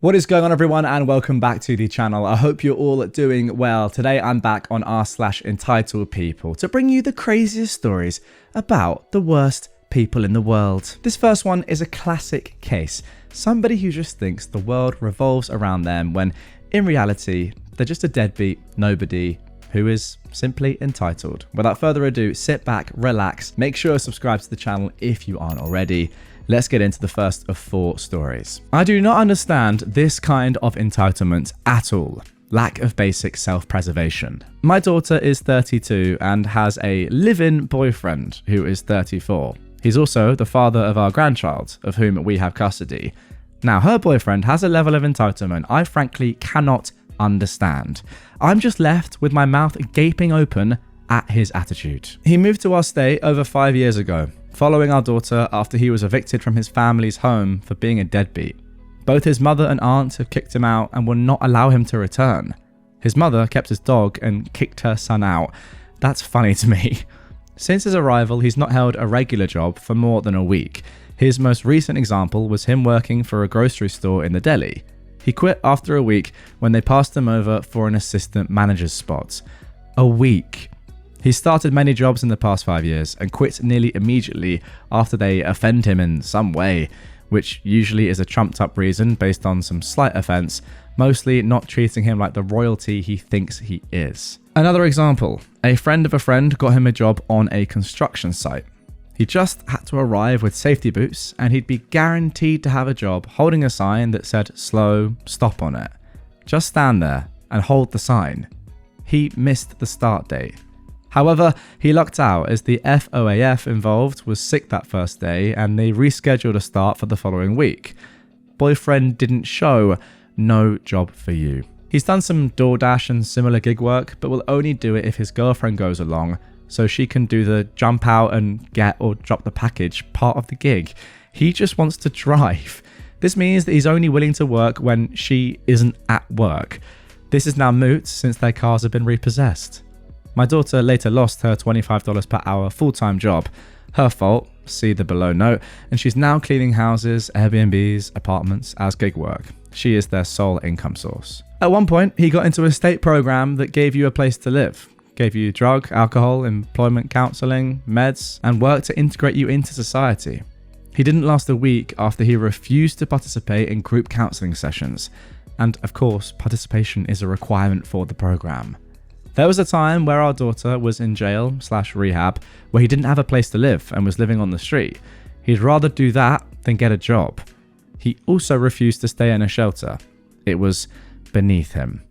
What is going on, everyone, and welcome back to the channel. I hope you're all doing well. Today I'm back on r/EntitledPeople to bring you the craziest stories about the worst people in the world. This first one is a classic case. Somebody who just thinks the world revolves around them when in reality they're just a deadbeat nobody who is simply entitled. Without further ado, sit back, relax, make sure to subscribe to the channel if you aren't already. Let's get into the first of 4 stories. I do not understand this kind of entitlement at all. Lack of basic self-preservation. My daughter is 32 and has a live-in boyfriend who is 34. He's also the father of our grandchild, of whom we have custody. Now, her boyfriend has a level of entitlement I frankly cannot understand. I'm just left with my mouth gaping open at his attitude. He moved to our state over 5 years ago, following our daughter after he was evicted from his family's home for being a deadbeat. Both his mother and aunt have kicked him out and will not allow him to return. His mother kept his dog and kicked her son out. That's funny to me. Since his arrival, he's not held a regular job for more than a week. His most recent example was him working for a grocery store in the deli. He quit after a week when they passed him over for an assistant manager's spot. A week. He started many jobs in the past 5 years and quit nearly immediately after they offend him in some way, which usually is a trumped up reason based on some slight offense, mostly not treating him like the royalty he thinks he is. Another example, a friend of a friend got him a job on a construction site. He just had to arrive with safety boots and he'd be guaranteed to have a job holding a sign that said slow, stop on it. Just stand there and hold the sign. He missed the start date. However, he lucked out as the FOAF involved was sick that first day and they rescheduled a start for the following week. Boyfriend didn't show, no job for you. He's done some DoorDash and similar gig work, but will only do it if his girlfriend goes along so she can do the jump out and get or drop the package part of the gig. He just wants to drive. This means that he's only willing to work when she isn't at work. This is now moot since their cars have been repossessed. My daughter later lost her $25 per hour full-time job. Her fault, see the below note, and she's now cleaning houses, Airbnbs, apartments as gig work. She is their sole income source. At one point, he got into a state program that gave you a place to live, gave you drug, alcohol, employment counseling, meds, and work to integrate you into society. He didn't last a week after he refused to participate in group counseling sessions. And of course, participation is a requirement for the program. There was a time where our daughter was in jail/rehab where he didn't have a place to live and was living on the street. He'd rather do that than get a job. He also refused to stay in a shelter. It was beneath him.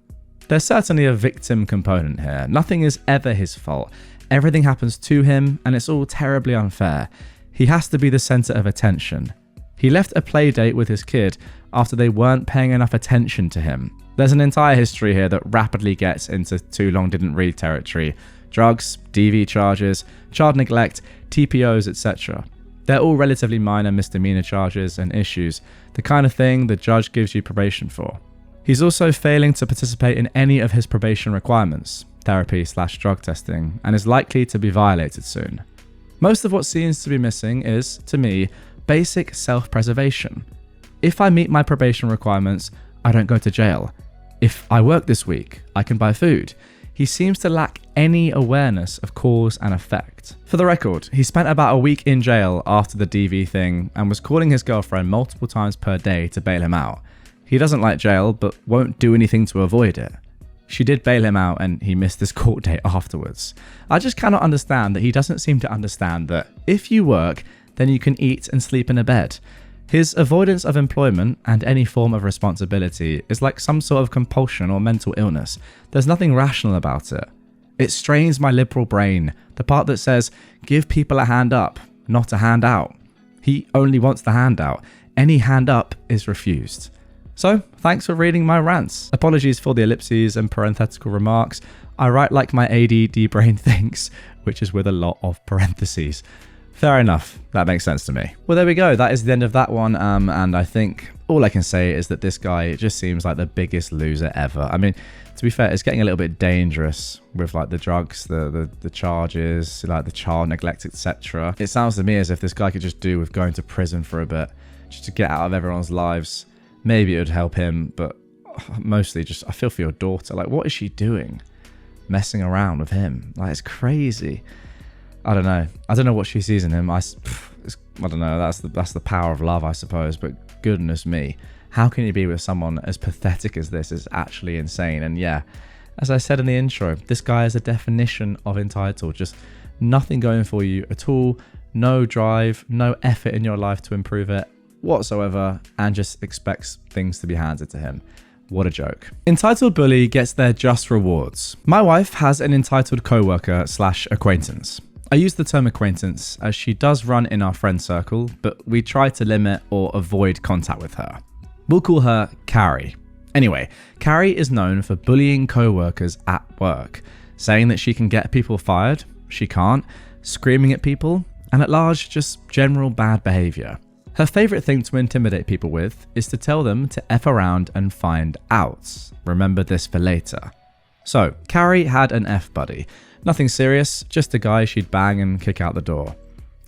There's certainly a victim component here. Nothing is ever his fault. Everything happens to him and it's all terribly unfair. He has to be the center of attention. He left a play date with his kid after they weren't paying enough attention to him. There's an entire history here that rapidly gets into too long didn't read territory. Drugs, DV charges, child neglect, TPOs, etc. They're all relatively minor misdemeanor charges and issues, the kind of thing the judge gives you probation for. He's also failing to participate in any of his probation requirements, therapy/drug testing, and is likely to be violated soon. Most of what seems to be missing is, to me, basic self-preservation. If I meet my probation requirements, I don't go to jail. If I work this week, I can buy food. He seems to lack any awareness of cause and effect. For the record, he spent about a week in jail after the DV thing and was calling his girlfriend multiple times per day to bail him out. He doesn't like jail, but won't do anything to avoid it. She did bail him out and he missed his court date afterwards. I just cannot understand that he doesn't seem to understand that if you work, then you can eat and sleep in a bed. His avoidance of employment and any form of responsibility is like some sort of compulsion or mental illness. There's nothing rational about it. It strains my liberal brain, the part that says, give people a hand up, not a hand out. He only wants the handout. Any hand up is refused. So, thanks for reading my rants. Apologies for the ellipses and parenthetical remarks. I write like my ADD brain thinks, which is with a lot of parentheses. Fair enough. That makes sense to me. Well, there we go. That is the end of that one. And I think all I can say is that this guy just seems like the biggest loser ever. I mean, to be fair, it's getting a little bit dangerous with like the drugs, the charges, like the child neglect, etc. It sounds to me as if this guy could just do with going to prison for a bit, just to get out of everyone's lives. maybe it would help him, but mostly just I feel for your daughter. Like, what is she doing? Messing around with him. Like, it's crazy. I don't know what she sees in him. I don't know. That's the power of love, I suppose. But goodness me, how can you be with someone as pathetic as this? Is actually insane. And yeah, as I said in the intro, this guy is a definition of entitled. Just nothing going for you at all. No drive, no effort in your life to improve it whatsoever, and just expects things to be handed to him. What a joke. Entitled bully gets their just rewards. My wife has an entitled coworker/acquaintance. I use the term acquaintance as she does run in our friend circle, but we try to limit or avoid contact with her. We'll call her Carrie. Anyway, Carrie is known for bullying co-workers at work, saying that she can get people fired, she can't, screaming at people, and at large, just general bad behaviour. Her favourite thing to intimidate people with is to tell them to F around and find out. Remember this for later. So, Carrie had an F buddy. Nothing serious, just a guy she'd bang and kick out the door.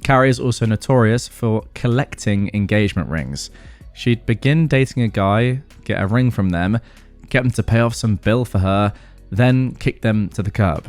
Carrie is also notorious for collecting engagement rings. She'd begin dating a guy, get a ring from them, get them to pay off some bill for her, then kick them to the curb.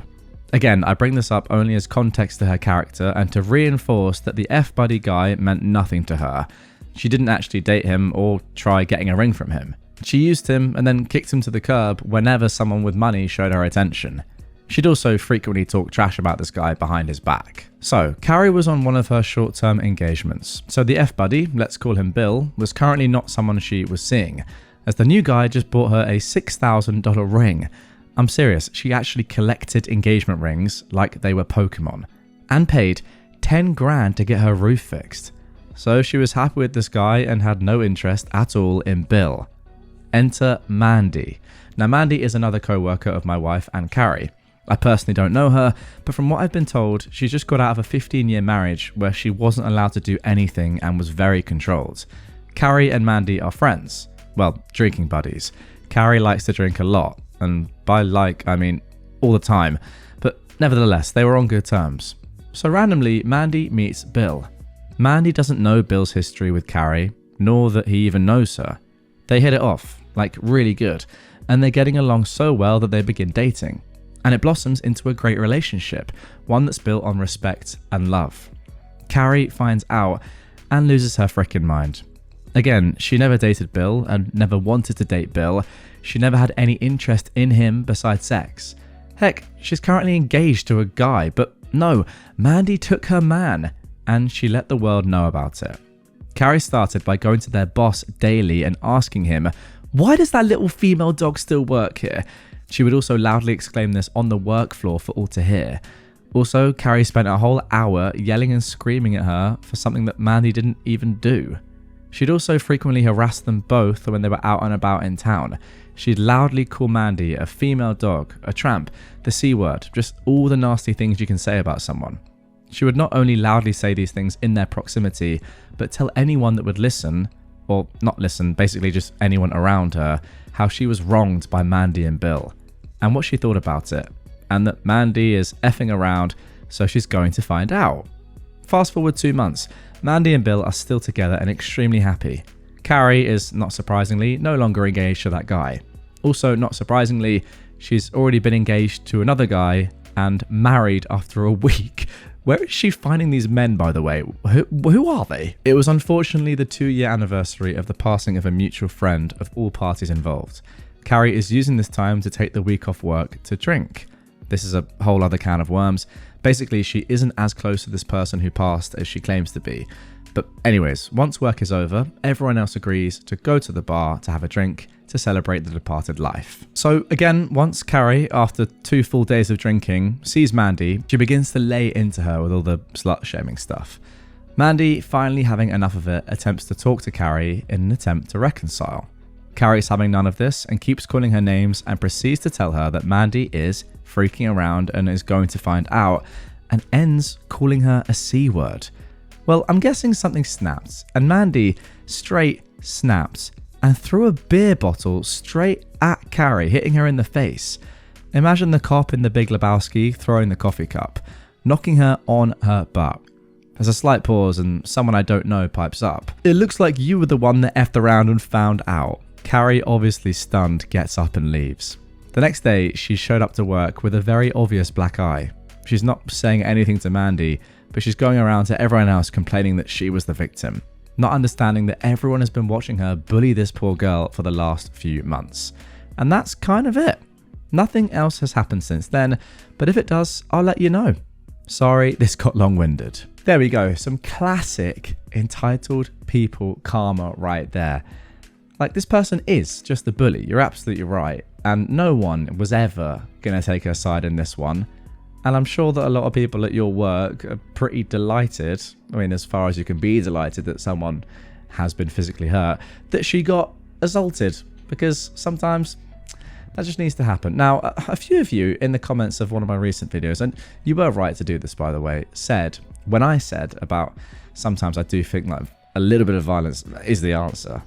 Again, I bring this up only as context to her character and to reinforce that the F-buddy guy meant nothing to her. She didn't actually date him or try getting a ring from him. She used him and then kicked him to the curb whenever someone with money showed her attention. She'd also frequently talk trash about this guy behind his back. So, Carrie was on one of her short-term engagements. So the F-buddy, let's call him Bill, was currently not someone she was seeing, as the new guy just bought her a $6,000 ring. I'm serious, she actually collected engagement rings like they were Pokemon, and paid 10 grand to get her roof fixed. So she was happy with this guy and had no interest at all in Bill. Enter Mandy. Now Mandy is another co-worker of my wife and Carrie. I personally don't know her, but from what I've been told, she's just got out of a 15-year marriage where she wasn't allowed to do anything and was very controlled. Carrie and Mandy are friends. Well, drinking buddies. Carrie likes to drink a lot, and by like, I mean all the time, but nevertheless, they were on good terms. So randomly, Mandy meets Bill. Mandy doesn't know Bill's history with Carrie, nor that he even knows her. They hit it off, like really good, and they're getting along so well that they begin dating. And it blossoms into a great relationship, one that's built on respect and love. Carrie finds out and loses her frickin' mind. Again, she never dated Bill and never wanted to date Bill. She never had any interest in him besides sex. Heck, she's currently engaged to a guy, but no, Mandy took her man, and she let the world know about it. Carrie started by going to their boss daily and asking him, "Why does that little female dog still work here?" She would also loudly exclaim this on the work floor for all to hear. Also, Carrie spent a whole hour yelling and screaming at her for something that Mandy didn't even do. She'd also frequently harass them both when they were out and about in town. She'd loudly call Mandy a female dog, a tramp, the C word, just all the nasty things you can say about someone. She would not only loudly say these things in their proximity, but tell anyone that would listen, or not listen, basically just anyone around her, how she was wronged by Mandy and Bill, and what she thought about it, and that Mandy is effing around, so she's going to find out. Fast forward 2 months, Mandy and Bill are still together and extremely happy. Carrie is, not surprisingly, no longer engaged to that guy. Also, not surprisingly, she's already been engaged to another guy and married after a week. Where is she finding these men, by the way? Who are they? It was unfortunately the 2-year anniversary of the passing of a mutual friend of all parties involved. Carrie is using this time to take the week off work to drink. This is a whole other can of worms. Basically, she isn't as close to this person who passed as she claims to be. But anyways, once work is over, everyone else agrees to go to the bar to have a drink to celebrate the departed life. So again, once Carrie, after 2 full days of drinking, sees Mandy, she begins to lay into her with all the slut-shaming stuff. Mandy, finally having enough of it, attempts to talk to Carrie in an attempt to reconcile. Carrie's having none of this and keeps calling her names and proceeds to tell her that Mandy is freaking around and is going to find out, and ends calling her a C word. Well, I'm guessing something snapped, and Mandy straight snapped and threw a beer bottle straight at Carrie, hitting her in the face. Imagine the cop in The Big Lebowski throwing the coffee cup, knocking her on her butt. There's a slight pause and someone I don't know pipes up. It looks like you were the one that effed around and found out. Carrie, obviously stunned, gets up and leaves. The next day, she showed up to work with a very obvious black eye. She's not saying anything to Mandy, but she's going around to everyone else complaining that she was the victim, not understanding that everyone has been watching her bully this poor girl for the last few months. And that's kind of it. Nothing else has happened since then, but if it does, I'll let you know. Sorry, this got long-winded. There we go, some classic entitled people karma right there. Like, this person is just a bully, you're absolutely right, and no one was ever going to take her side in this one. And I'm sure that a lot of people at your work are pretty delighted, I mean, as far as you can be delighted that someone has been physically hurt, that she got assaulted, because sometimes that just needs to happen. Now, a few of you in the comments of one of my recent videos, and you were right to do this, by the way, said, when I said about sometimes I do think like a little bit of violence is the answer,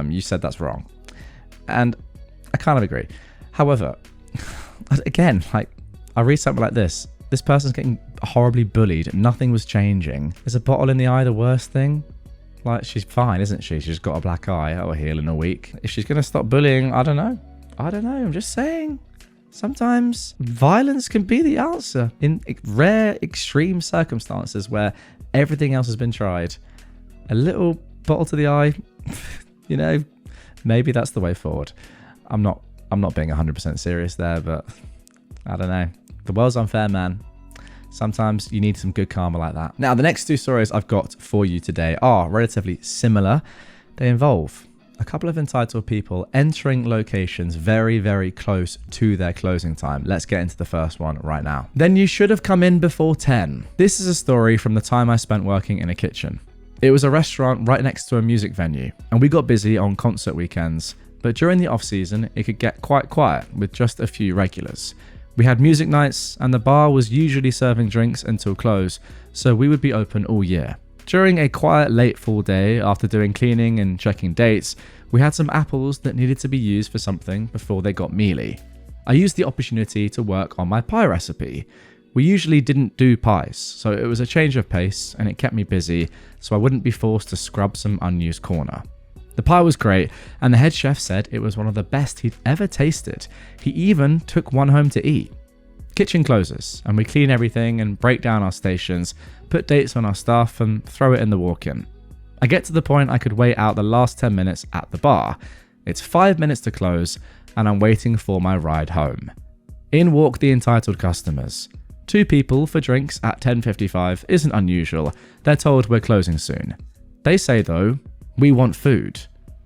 you said that's wrong. And I kind of agree. However, again, like, I read something like this. This person's getting horribly bullied. Nothing was changing. Is a bottle in the eye the worst thing? Like, she's fine, isn't she? She's got a black eye. That'll heal in a week. If she's going to stop bullying, I don't know. I'm just saying. Sometimes violence can be the answer in rare, extreme circumstances where everything else has been tried. A little bottle to the eye, you know, maybe that's the way forward. I'm not being 100% serious there, but I don't know. The world's unfair, man. Sometimes you need some good karma like that. Now, the next two stories I've got for you today are relatively similar. They involve a couple of entitled people entering locations very, very close to their closing time. Let's get into the first one right now. Then you should have come in before 10. This is a story from the time I spent working in a kitchen. It was a restaurant right next to a music venue, and we got busy on concert weekends, but during the off-season, it could get quite quiet with just a few regulars. We had music nights, and the bar was usually serving drinks until close, so we would be open all year. During a quiet late fall day, after doing cleaning and checking dates, we had some apples that needed to be used for something before they got mealy. I used the opportunity to work on my pie recipe. We usually didn't do pies, so it was a change of pace and it kept me busy, so I wouldn't be forced to scrub some unused corner. The pie was great, and the head chef said it was one of the best he'd ever tasted. He even took one home to eat. Kitchen closes, and we clean everything and break down our stations, put dates on our stuff, and throw it in the walk-in. I get to the point I could wait out the last 10 minutes at the bar. It's 5 minutes to close, and I'm waiting for my ride home. In walk the entitled customers. 2 people for drinks at 10:55 isn't unusual. They're told we're closing soon. They say, though, "We want food."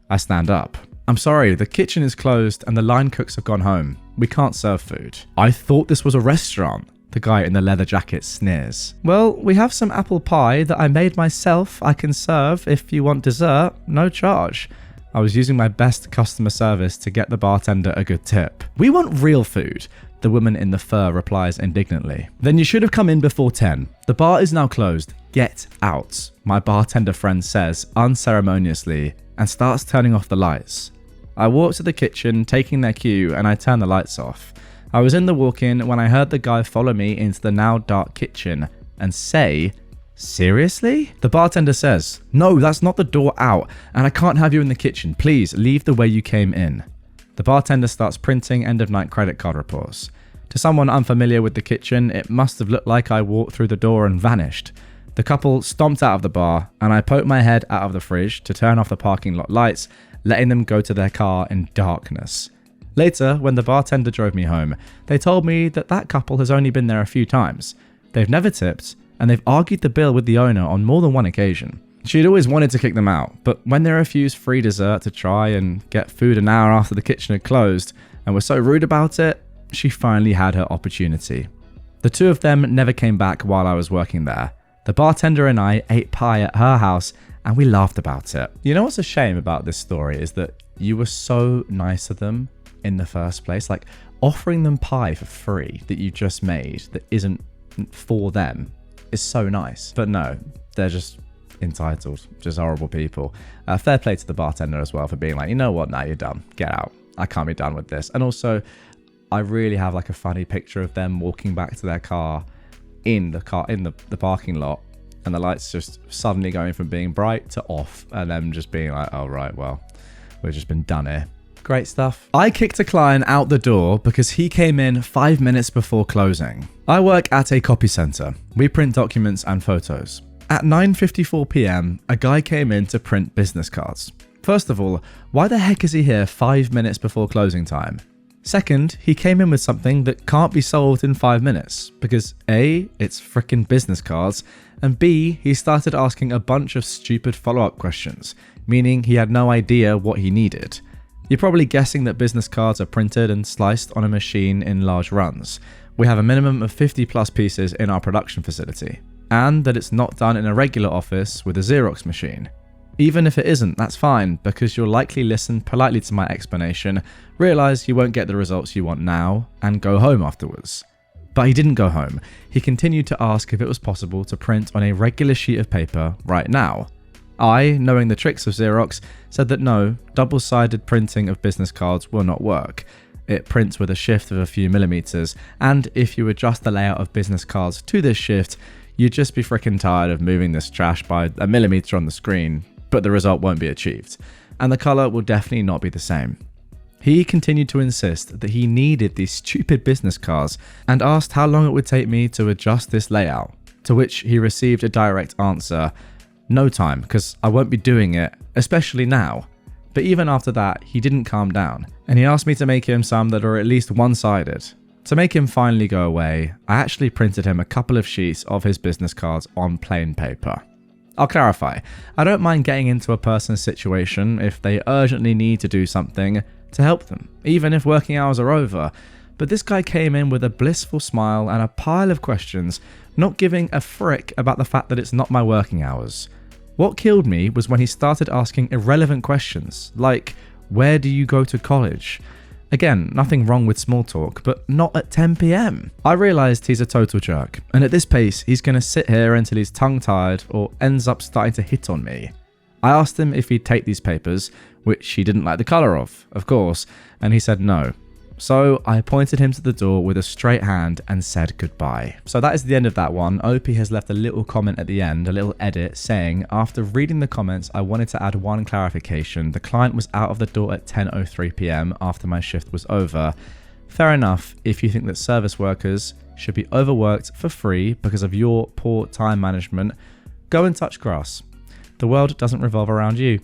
I stand up. "I'm sorry, the kitchen is closed and the line cooks have gone home. We can't serve food." "I thought this was a restaurant." The guy in the leather jacket sneers. "Well, we have some apple pie that I made myself. I can serve if you want dessert, no charge." I was using my best customer service to get the bartender a good tip. "We want real food," the woman in the fur replies indignantly. "Then you should have come in before 10. The bar is now closed. Get out," my bartender friend says unceremoniously and starts turning off the lights. I walk to the kitchen, taking their cue, and I turn the lights off. I was in the walk-in when I heard the guy follow me into the now dark kitchen and say, "Seriously?" The bartender says, "No, that's not the door out, and I can't have you in the kitchen. Please leave the way you came in." The bartender starts printing end-of-night credit card reports. To someone unfamiliar with the kitchen, it must have looked like I walked through the door and vanished. The couple stomped out of the bar, and I poked my head out of the fridge to turn off the parking lot lights, letting them go to their car in darkness. Later, when the bartender drove me home, they told me that that couple has only been there a few times. They've never tipped, and they've argued the bill with the owner on more than one occasion. She'd always wanted to kick them out, but when they refused free dessert to try and get food an hour after the kitchen had closed, and were so rude about it, she finally had her opportunity. The two of them never came back while I was working there. The bartender and I ate pie at her house, and we laughed about it. You know what's a shame about this story is that you were so nice to them in the first place, like offering them pie for free that you just made that isn't for them is so nice. But no, they're just entitled, just horrible people. Fair play to the bartender as well for being like, you know what, now you're done, get out, I can't be done with this. And also, I really have like a funny picture of them walking back to their car in the parking lot, and the lights just suddenly going from being bright to off, and them just being like, oh right, well, we've just been done here. Great stuff. I kicked a client out the door because he came in 5 minutes before closing. I work at a copy center. We print documents and photos. At 9:54 p.m, a guy came in to print business cards. First of all, why the heck is he here 5 minutes before closing time? Second, he came in with something that can't be solved in 5 minutes because A, it's frickin' business cards, and B, he started asking a bunch of stupid follow-up questions, meaning he had no idea what he needed. You're probably guessing that business cards are printed and sliced on a machine in large runs. We have a minimum of 50 plus pieces in our production facility, and that it's not done in a regular office with a Xerox machine. Even if it isn't, that's fine, because you'll likely listen politely to my explanation, realise you won't get the results you want now, and go home afterwards. But he didn't go home. He continued to ask if it was possible to print on a regular sheet of paper right now. I, knowing the tricks of Xerox, said that no, double-sided printing of business cards will not work. It prints with a shift of a few millimeters, and if you adjust the layout of business cards to this shift, you'd just be freaking tired of moving this trash by a millimeter on the screen, but the result won't be achieved, and the colour will definitely not be the same. He continued to insist that he needed these stupid business cards and asked how long it would take me to adjust this layout, to which he received a direct answer: no time, because I won't be doing it, especially now. But even after that, he didn't calm down, and he asked me to make him some that are at least one-sided. To make him finally go away, I actually printed him a couple of sheets of his business cards on plain paper. I'll clarify, I don't mind getting into a person's situation if they urgently need to do something to help them, even if working hours are over, but this guy came in with a blissful smile and a pile of questions, not giving a frick about the fact that it's not my working hours. What killed me was when he started asking irrelevant questions, like, where do you go to college? Again, nothing wrong with small talk, but not at 10 p.m. I realised he's a total jerk, and at this pace, he's going to sit here until he's tongue-tied or ends up starting to hit on me. I asked him if he'd take these papers, which he didn't like the colour of course, and he said no. So I pointed him to the door with a straight hand and said goodbye. So that is the end of that one. OP has left a little comment at the end, a little edit, saying, after reading the comments, I wanted to add one clarification. The client was out of the door at 10:03 p.m. after my shift was over. Fair enough if you think that service workers should be overworked for free because of your poor time management. Go and touch grass. The world doesn't revolve around you,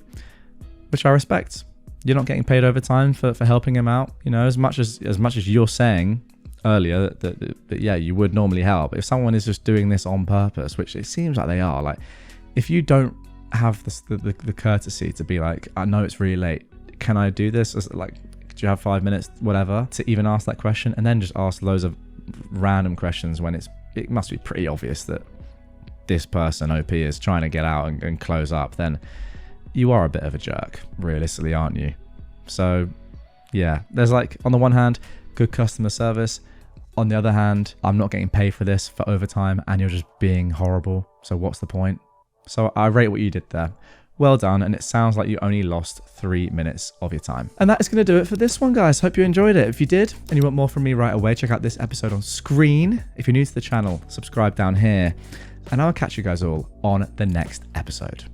which I respect. You're not getting paid overtime for helping him out, you know, as much as you're saying earlier that yeah, you would normally help. If someone is just doing this on purpose, which it seems like they are, like, if you don't have the courtesy to be like, I know it's really late, can I do this? Like, do you have 5 minutes, whatever, to even ask that question, and then just ask loads of random questions when it must be pretty obvious that this person, OP, is trying to get out and close up, then you are a bit of a jerk, realistically, aren't you? So, yeah, there's like, on the one hand, good customer service. On the other hand, I'm not getting paid for this for overtime and you're just being horrible. So what's the point? So I rate what you did there. Well done, and it sounds like you only lost 3 minutes of your time. And that is going to do it for this one, guys. Hope you enjoyed it. If you did, and you want more from me right away, check out this episode on screen. If you're new to the channel, subscribe down here. And I'll catch you guys all on the next episode.